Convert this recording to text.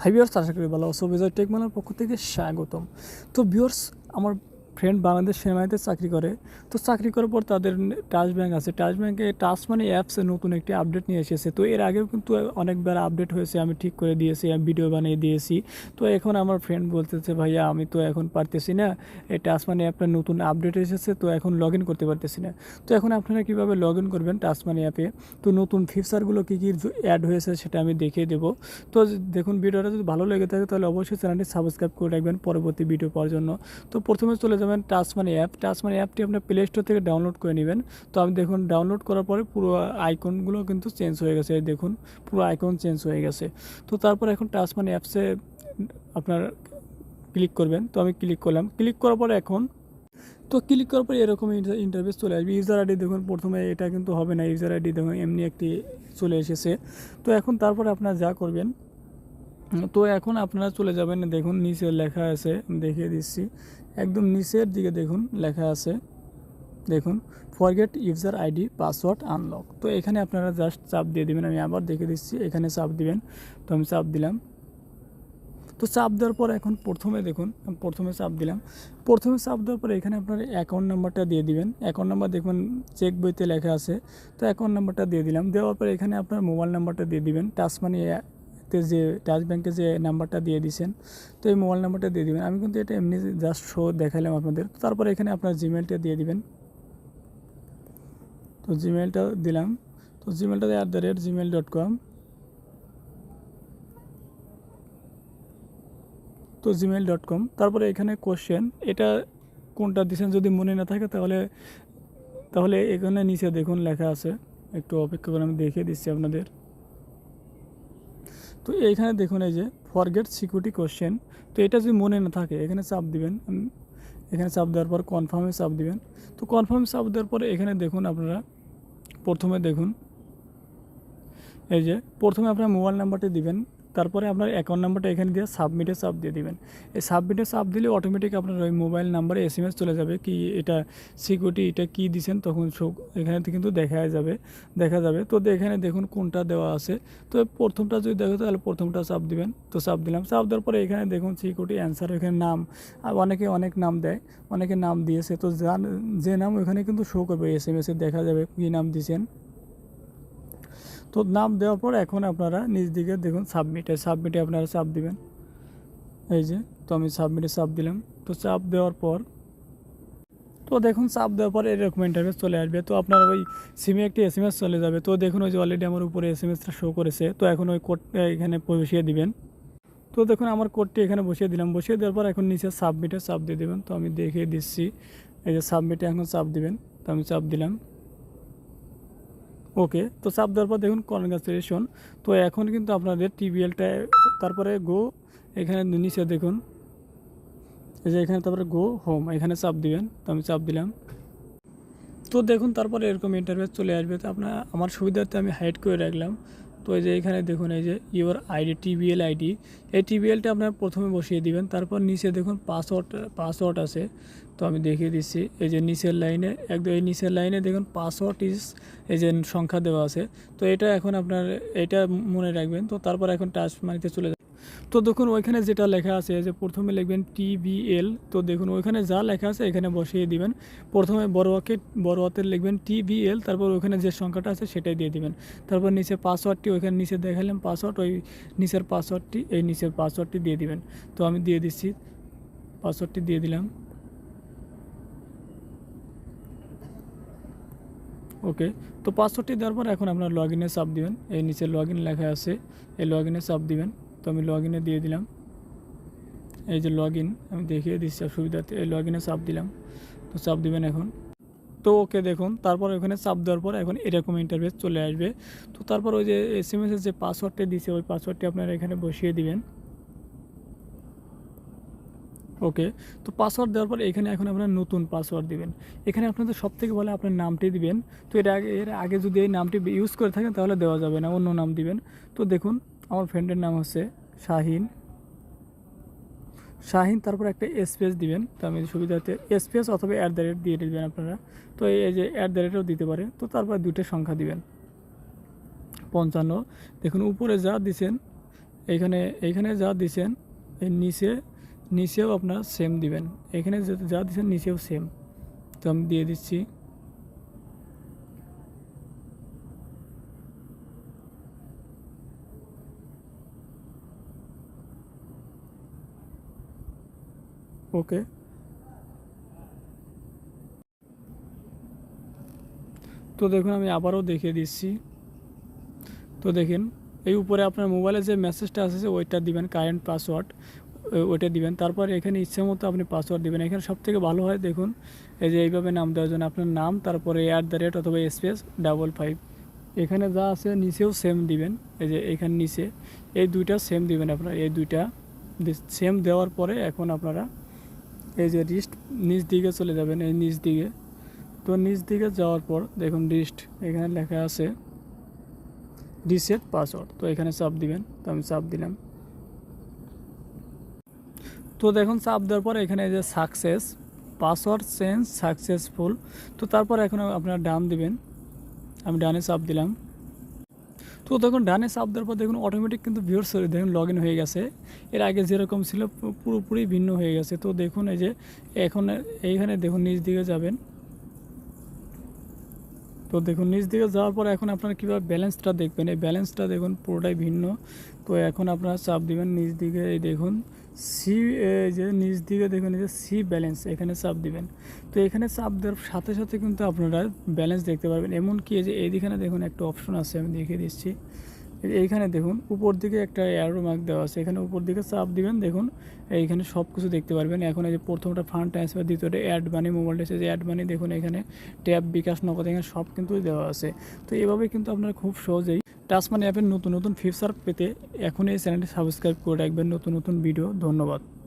Hi viewers, আশা করি ভালো আছো। বিজয় টেকমালার পক্ষ থেকে স্বাগতম। তো ভিউয়ার্স, আমার ফ্রেন্ড বাংলাদেশ সেনাবাহিনীতে চাকরি করে। তো চাকরি করার পর তাদের ট্রাস্ট ব্যাংক আছে, ট্রাস্ট ব্যাংকে ট্রাস্ট মানি অ্যাপসে নতুন একটি আপডেট নিয়ে এসেছে। তো এর আগেও কিন্তু অনেকবার আপডেট হয়েছে, আমি ঠিক করে দিয়েছি, আমি ভিডিও বানিয়ে দিয়েছি। তো এখন আমার ফ্রেন্ড বলতেছে, ভাইয়া আমি তো এখন পারতেছি না, এই ট্রাস্ট মানি অ্যাপটা নতুন আপডেট এসেছে, তো এখন লগ ইন করতে পারতেছি না। তো এখন আপনারা কীভাবে লগ ইন করবেন ট্রাস্ট মানি অ্যাপে, তো নতুন ফিচারগুলো কী কী অ্যাড হয়েছে সেটা আমি দেখিয়ে দেবো। তো দেখুন, ভিডিওটা যদি ভালো লেগে থাকে তাহলে অবশ্যই চ্যানেলটি সাবস্ক্রাইব করে রাখবেন পরবর্তী ভিডিও পাওয়ার জন্য। তো প্রথমে চলে যাবেন ট্রাস্ট মানি অ্যাপ। ট্রাস্ট মানি অ্যাপটি আপনার প্লে স্টোর থেকে ডাউনলোড করে নেবেন। তো আমি দেখুন, ডাউনলোড করার পরে পুরো আইকনগুলো কিন্তু চেঞ্জ হয়ে গেছে। দেখুন, পুরো আইকন চেঞ্জ হয়ে গেছে। তো তারপর এখন ট্রাস্ট মানি অ্যাপসে আপনার ক্লিক করবেন। তো আমি ক্লিক করলাম। ক্লিক করার পরে এখন ক্লিক করার পরে এরকম ইন্টারফেস চলে আসবে। ইউজার আইডি দেখুন, প্রথমে এটা কিন্তু হবে না, ইউজার আইডি দেখুন এমনি একটি চলে এসেছে। তো এখন তারপরে আপনারা যা করবেন, তো এখন আপনারা চলে যাবেন, দেখুন নিচে লেখা আছে, দেখিয়ে দিচ্ছি, একদম নিচের দিকে দেখুন লেখা আছে, দেখুন forget user ID password unlock. তো এখানে আপনারা জাস্ট চাপ দিয়ে দেবেন। আমি আবার দেখে দিচ্ছি, এখানে চাপ দিবেন। তো আমি চাপ দিলাম। তো চাপ দেওয়ার পর এখন প্রথমে দেখুন, প্রথমে চাপ দিলাম। প্রথমে চাপ দেওয়ার পরে এখানে আপনার অ্যাকাউন্ট নাম্বারটা দিয়ে দিবেন। অ্যাকাউন্ট নাম্বার দেখবেন চেক বইতে লেখা আছে। তো অ্যাকাউন্ট নাম্বারটা দিয়ে দিলাম। দেওয়ার পরে এখানে আপনার মোবাইল নাম্বারটা দিয়ে দিবেন। ট্রাস্ট মানি যে ট্রাস্ট ব্যাংকে যে নাম্বারটা দিয়ে দিয়েছেন, তো এই মোবাইল নাম্বারটা দিয়ে দিবেন। আমি কিন্তু এটা এমনি জাস্ট শো দেখালাম আপনাদের। তারপরে এখানে আপনার জিমেলটা দিয়ে দিবেন। তো জিমেলটা দিলাম। তো জিমেলটা @gmail.com। তো gmail.com। তারপরে এখানে কোশ্চেন, এটা কোনটা দিয়েছেন যদি মনে না থাকে তাহলে এখানে নিচে দেখুন লেখা আছে, একটু অপেক্ষা করে আমি দেখিয়ে দিচ্ছি আপনাদের। তো এইখানে দেখুন এই যে ফরগেট সিকিউরিটি কোশ্চেন। তো এটা যদি মনে না থাকে এখানে চাপ দিবেন। এখানে চাপ দেওয়ার পর কনফার্মে চাপ দিবেন। তো কনফার্মে চাপ দেওয়ার পরে এখানে দেখুন আপনারা প্রথমে দেখুন এই যে প্রথমে আপনার মোবাইল নাম্বারটি দিবেন। তারপরে আপনার অ্যাকাউন্ট নাম্বারটা এখানে দিয়ে সাবমিটে চাপ দিয়ে দিবেন। এই সাবমিটে চাপ দিলে অটোমেটিক আপনার ওই মোবাইল নাম্বারে SMS চলে যাবে, কি এটা সিকিউরিটি, এটা কী দিয়েছেন, তখন এখানে কিন্তু দেখা যাবে। তো এখানে দেখুন কোনটা দেওয়া আছে। তো প্রথমটা যদি দেখো তাহলে প্রথমটা চাপ দিবেন। তো চাপ দিলাম। চাপ দেওয়ার পরে এখানে দেখুন সিকিউরিটি অ্যান্সার, এখানে নাম, আর অনেকে অনেক নাম দেয়, অনেকে নাম দিয়েছে। তো যে নাম ওখানে কিন্তু শো করবে, SMS-এ দেখা যাবে কী নাম দিয়েছেন। তো নাম দেওয়ার পর এখন আপনারা নিচ দিকে দেখুন সাবমিটে আপনারা চাপ দিবেন। এই যে, তো আমি সাবমিটে চাপ দিলাম। তো চাপ দেওয়ার পর দেখুন চাপ দেওয়ার পর এরকম ইন্টারফেস চলে আসবে। তো আপনার ওই সিমে একটি SMS চলে যাবে। তো দেখুন ওই যে অলরেডি আমার উপরে SMS-টা শো করেছে। তো এখন ওই কোডটা এখানে বসিয়ে দিবেন। তো দেখুন আমার কোডটি এখানে বসিয়ে দিলাম। বসিয়ে দেওয়ার পর এখন নিচে সাবমিটে চাপ দিয়ে দেবেন। তো আমি দেখিয়ে দিচ্ছি, এই যে সাবমিটে এখন চাপ দিবেন। তো আমি চাপ দিলাম। ওকে, তো চাপ দেওয়ার পর দেখুন কনগ্রাচুলেশন। তো এখন কিন্তু আপনাদের TBL-টা, তারপরে গো, এখানে নিচে দেখুন এই যে এখানে, তারপরে গো হোম, এখানে চাপ দিবেন। তো আমি চাপ দিলাম। তো দেখুন তারপরে এরকম ইন্টারফেস চলে আসবে। তো আমার সুবিধার্থে আমি হাইড করে রাখলাম। তো এই যে এখানে দেখুন এই যে ইউর আইডি, TBL আইডি, এই TBL-টা আপনারা প্রথমে বসিয়ে দিবেন। তারপর নিচে দেখুন পাসওয়ার্ড আছে। তো আমি দেখিয়ে দিচ্ছি, এই যে নিচের লাইনে, একদম এই নিচের লাইনে দেখুন পাসওয়ার্ড এই যে সংখ্যা দেওয়া আছে। তো এটা এখন আপনার এটা মনে রাখবেন। তো তারপর এখন ট্রাস্ট মানিতে চলে যাবেন। তো দেখুন ওইখানে যেটা লেখা আছে, যে প্রথমে লিখবেন TBL। তো দেখুন ওইখানে যা লেখা আছে এখানে বসিয়ে দিবেন। প্রথমে বড় হাতের লিখবেন TBL, তারপর ওইখানে যে সংখ্যাটা আছে সেটাই দিয়ে দিবেন। তারপর নিচে পাসওয়ার্ডটি, ওইখানে নিচে দেখালাম পাসওয়ার্ড, ওই নিচের পাসওয়ার্ডটি দিয়ে দিবেন। তো আমি দিয়ে দিচ্ছি, পাসওয়ার্ডটি দিয়ে দিলাম। ওকে, তো পাসওয়ার্ডটি দেওয়ার পর এখন আপনার লগ ইনে চাপ দিবেন। এই নিচে লগ ইন লেখা আছে, এই লগ ইনে চাপ দিবেন। তো আমি লগ ইনে দিয়ে দিলাম। এই যে লগ ইন, আমি দেখিয়ে দিচ্ছি সুবিধাতে, এই লগ ইনে চাপ দিলাম। তো চাপ দিবেন এখন। তো ওকে, দেখুন তারপর ওখানে চাপ দেওয়ার পর এখন এরকম ইন্টারফেস চলে আসবে। তো তারপর ওই যে SMS-এর যে পাসওয়ার্ডটা দিয়েছে, ওই পাসওয়ার্ডটি আপনারা এখানে বসিয়ে দিবেন। ওকে, তো পাসওয়ার্ড দেওয়ার পর এখানে এখন আপনার নতুন পাসওয়ার্ড দিবেন। এখানে আপনাদের সবথেকে ভালো আপনার নামটি দিবেন। তো এর আগে যদি এই নামটি ইউজ করে থাকেন তাহলে দেওয়া যাবে না, অন্য নাম দিবেন। তো দেখুন আমার ফ্রেন্ডের নাম হচ্ছে শাহিন, তারপর একটা স্পেস দিবেন। তো আমি সুবিধাতে স্পেস অথবা @ দিয়ে দিবেন আপনারা। তো এই যে @ও দিতে পারে। তো তারপর দুইটা সংখ্যা দিবেন, 55। দেখুন উপরে যা দিছেন এইখানে এইখানে যা দিছেন এই নিচেও আপনারা সেম দিবেন, এখানে যা দিচ্ছেন নিচেও সেম। তো আমি দিয়ে দিচ্ছি। ওকে, তো দেখুন আমি আবারও দেখিয়ে দিচ্ছি। তো দেখেন এই উপরে আপনার মোবাইলে যে মেসেজটা আসছে ওইটা দিবেন, কারেন্ট পাসওয়ার্ড ওইটা দিবেন। তারপর এখানে ইচ্ছে মতো আপনি পাসওয়ার্ড দিবেন। এখানে সবথেকে ভালো হয় দেখুন এই যে এইভাবে নাম দেওয়ার জন্য আপনার নাম, তারপরে @ অথবা স্পেস 55। এখানে যা আছে নিচেও সেম দিবেন, এই যে এখানে নিচে এই দুইটা সেম দিবেন আপনার, এই দুইটা সেম দেওয়ার পরে এখন আপনারা এই যে রিস্ট নিচ দিকে চলে যাবেন, এই নিচ দিকে। তো নিচ দিকে যাওয়ার পর দেখুন রিস্ট এখানে লেখা আছে রিসেট পাসওয়ার্ড, তো এখানে চাপ দিবেন। তো আমি চাপ দিলাম। তো দেখুন চাপ দেওয়ার পর এখানে এই যে সাকসেস পাসওয়ার্ড চেঞ্জ সাকসেসফুল। তো তারপর এখন আপনারা ডান দিবেন, আমি ডানে চাপ দিলাম। তো দেখুন ডানে চাপ দেওয়ার পর দেখুন অটোমেটিক কিন্তু ভিউয়ার্স দেখুন লগ ইন হয়ে গেছে। এর আগে যেরকম ছিল পুরোপুরি ভিন্ন হয়ে গেছে। তো দেখুন এই যে এখন এইখানে দেখুন নিচ দিকে যাবেন। তো দেখুন নিচ দিকে যাওয়ার পর এখন আপনারা কীভাবে ব্যালেন্সটা দেখবেন, এই ব্যালেন্সটা দেখুন পুরোটাই ভিন্ন। তো এখন আপনারা চাপ দিবেন নিচ দিকে, এই দেখুন সি, এই যে নিচ দিকে দেখুন এই যে সি ব্যালেন্স, এখানে চাপ দিবেন। তো এখানে চাপ দেওয়ার সাথে সাথে কিন্তু আপনারা ব্যালেন্স দেখতে পারবেন। এমনকি এই যে এইখানে দেখুন একটা অপশন আছে, আমি দেখিয়ে দিচ্ছি। এইখানে দেখুন উপর দিকে একটা অ্যারো মার্ক দেওয়া আছে, এখানে উপর দিকে চাপ দিবেন। দেখুন এইখানে সব কিছু দেখতে পারবেন। এখন এই যে প্রথমটা ফান্ড ট্রান্সফার, দ্বিতীয়টা add money, mobile recharge add money, দেখুন এখানে ট্যাব, বিকাশ, নগদ, এখানে সব কিন্তু দেওয়া আছে। তো এভাবে কিন্তু আপনারা খুব সহজেই টাচ মানি অ্যাপের নতুন নতুন ফিচার পেতে এখন এই চ্যানেলটি সাবস্ক্রাইব করে রাখবেন নতুন নতুন ভিডিও। ধন্যবাদ।